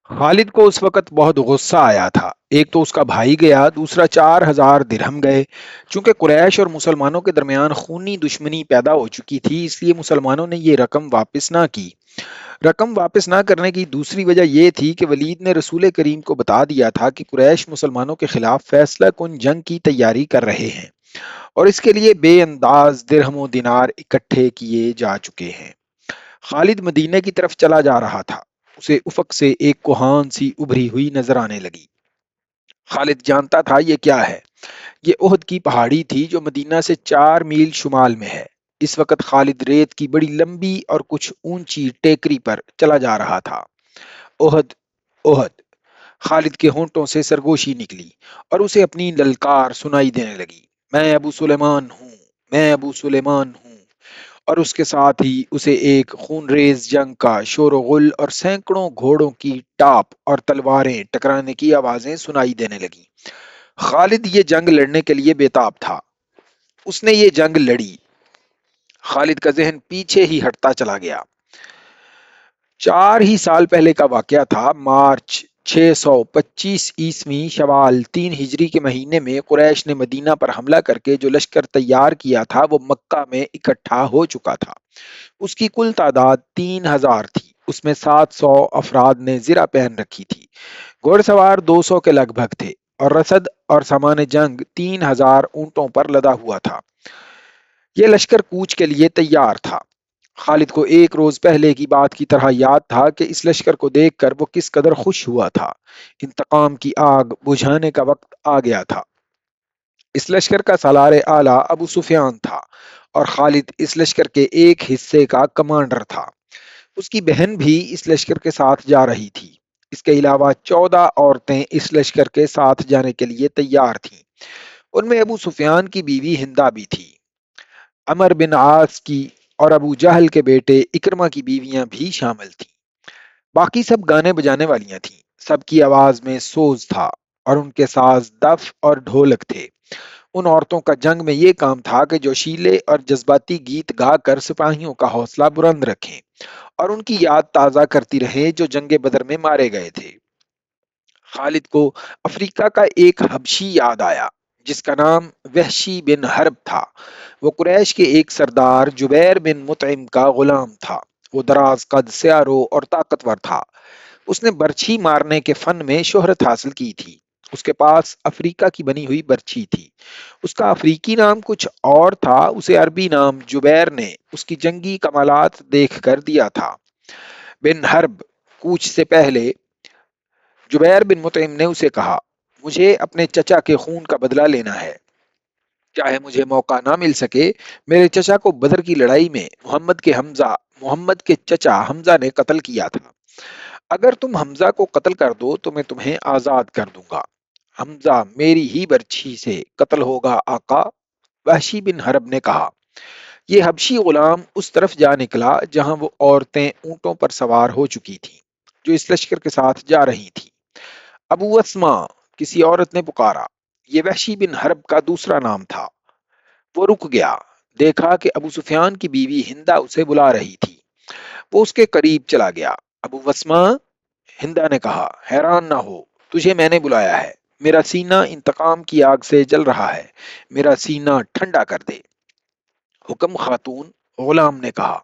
خالد کو اس وقت بہت غصہ آیا تھا۔ ایک تو اس کا بھائی گیا، دوسرا 4000 درہم گئے۔ چونکہ قریش اور مسلمانوں کے درمیان خونی دشمنی پیدا ہو چکی تھی، اس لیے مسلمانوں نے یہ رقم واپس نہ کی۔ رقم واپس نہ کرنے کی دوسری وجہ یہ تھی کہ ولید نے رسول کریم کو بتا دیا تھا کہ قریش مسلمانوں کے خلاف فیصلہ کن جنگ کی تیاری کر رہے ہیں، اور اس کے لیے بے انداز درہم و دینار اکٹھے کیے جا چکے ہیں۔ خالد مدینے کی طرف چلا جا رہا تھا۔ اسے افق سے ایک کوہان سی ابھری ہوئی نظر آنے لگی۔ خالد جانتا تھا یہ کیا ہے۔ یہ احد کی پہاڑی تھی جو مدینہ سے 4 میل شمال میں ہے۔ اس وقت خالد ریت کی بڑی لمبی اور کچھ اونچی ٹیکری پر چلا جا رہا تھا۔ احد، احد! خالد کے ہونٹوں سے سرگوشی نکلی اور اسے اپنی للکار سنائی دینے لگی، میں ابو سلیمان ہوں، میں ابو سلیمان ہوں۔ اور اس کے ساتھ ہی اسے ایک خونریز جنگ کا شور و غل اور سینکڑوں گھوڑوں کی ٹاپ اور تلواریں ٹکرانے کی آوازیں سنائی دینے لگیں۔ خالد یہ جنگ لڑنے کے لیے بےتاب تھا۔ اس نے یہ جنگ لڑی۔ خالد کا ذہن پیچھے ہی ہٹتا چلا گیا۔ 4 ہی سال پہلے کا واقعہ تھا۔ مارچ 625 شوال 3 ہجری کے مہینے میں قریش نے مدینہ پر حملہ کر کے جو لشکر تیار کیا تھا وہ مکہ میں اکٹھا ہو چکا تھا۔ اس کی کل تعداد 3000 تھی۔ اس میں 700 افراد نے زرہ پہن رکھی تھی۔ گھوڑ سوار 200 کے لگ بھگ تھے، اور رسد اور سامان جنگ 3000 اونٹوں پر لدا ہوا تھا۔ یہ لشکر کوچ کے لیے تیار تھا۔ خالد کو ایک روز پہلے کی بات کی طرح یاد تھا کہ اس لشکر کو دیکھ کر وہ کس قدر خوش ہوا تھا۔ انتقام کی آگ بجھانے کا وقت آ گیا تھا۔ اس لشکر کا سالار اعلیٰ ابو سفیان تھا، اور خالد اس لشکر کے ایک حصے کا کمانڈر تھا۔ اس کی بہن بھی اس لشکر کے ساتھ جا رہی تھی۔ اس کے علاوہ 14 عورتیں اس لشکر کے ساتھ جانے کے لیے تیار تھیں۔ ان میں ابو سفیان کی بیوی ہندا بھی تھی۔ عمر بن عاص کی اور ابو جہل کے بیٹے اکرمہ کی بیویاں بھی شامل تھیں۔ باقی سب گانے بجانے والیاں تھیں۔ سب کی آواز میں سوز تھا، اور ان کے ساز دف اور ڈھولک تھے۔ ان عورتوں کا جنگ میں یہ کام تھا کہ جوشیلے اور جذباتی گیت گا کر سپاہیوں کا حوصلہ بلند رکھیں، اور ان کی یاد تازہ کرتی رہیں جو جنگ بدر میں مارے گئے تھے۔ خالد کو افریقہ کا ایک حبشی یاد آیا جس کا نام وحشی بن حرب تھا۔ وہ قریش کے ایک سردار جبیر بن مطعم کا غلام تھا۔ وہ دراز قد، سیارو اور طاقتور تھا۔ اس نے برچھی مارنے کے فن میں شہرت حاصل کی تھی۔ اس کے پاس افریقہ کی بنی ہوئی برچھی تھی۔ اس کا افریقی نام کچھ اور تھا۔ اسے عربی نام جبیر نے اس کی جنگی کمالات دیکھ کر دیا تھا۔ بن حرب کوچ سے پہلے جبیر بن مطعم نے اسے کہا، مجھے اپنے چچا کے خون کا بدلہ لینا ہے، چاہے مجھے موقع نہ مل سکے۔ میرے چچا کو بدر کی لڑائی میں محمد کے چچا حمزہ نے قتل کیا تھا۔ اگر تم حمزہ کو قتل کر دو تو میں تمہیں آزاد کر دوں گا۔ حمزہ میری ہی برچھی سے قتل ہوگا آقا، وحشی بن حرب نے کہا۔ یہ حبشی غلام اس طرف جا نکلا جہاں وہ عورتیں اونٹوں پر سوار ہو چکی تھیں جو اس لشکر کے ساتھ جا رہی تھیں۔ ابو اسما، کسی عورت نے پکارا۔ یہ وحشی بن حرب کا دوسرا نام تھا۔ وہ رک گیا، دیکھا کہ ابو سفیان کی بیوی ہندا اسے بلا رہی تھی۔ وہ اس کے قریب چلا گیا۔ ابو اسما، ہندا نے کہا، حیران نہ ہو، تجھے میں نے بلایا ہے۔ میرا سینہ انتقام کی آگ سے جل رہا ہے، میرا سینہ ٹھنڈا کر دے۔ حکم خاتون، غلام نے کہا،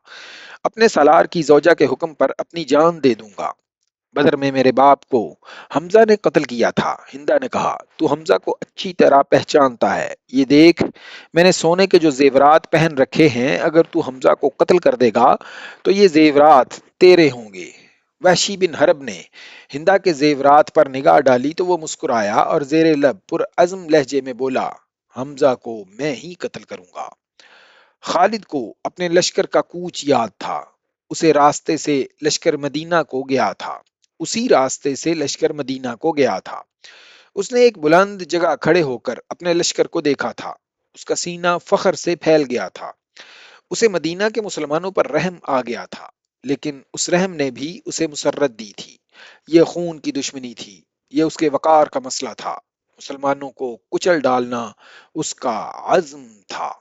اپنے سالار کی زوجہ کے حکم پر اپنی جان دے دوں گا۔ بدر میں میرے باپ کو حمزہ نے قتل کیا تھا۔ ہندا نے کہا، تو حمزہ کو اچھی طرح پہچانتا ہے۔ یہ دیکھ، میں نے سونے کے جو زیورات پہن رکھے ہیں، اگر تو حمزہ کو قتل کر دے گا تو یہ زیورات تیرے ہوں گے۔ وحشی بن حرب نے ہندا کے زیورات پر نگاہ ڈالی تو وہ مسکرایا اور زیر لب پرعزم لہجے میں بولا، حمزہ کو میں ہی قتل کروں گا۔ خالد کو اپنے لشکر کا کوچ یاد تھا۔ اسے راستے سے لشکر مدینہ کو گیا تھا۔ اسی راستے سے لشکر مدینہ کو گیا تھا۔ اس نے ایک بلند جگہ کھڑے ہو کر اپنے لشکر کو دیکھا تھا۔ اس کا سینہ فخر سے پھیل گیا تھا۔ اسے مدینہ کے مسلمانوں پر رحم آ گیا تھا، لیکن اس رحم نے بھی اسے مسرت دی تھی۔ یہ خون کی دشمنی تھی، یہ اس کے وقار کا مسئلہ تھا۔ مسلمانوں کو کچل ڈالنا اس کا عزم تھا۔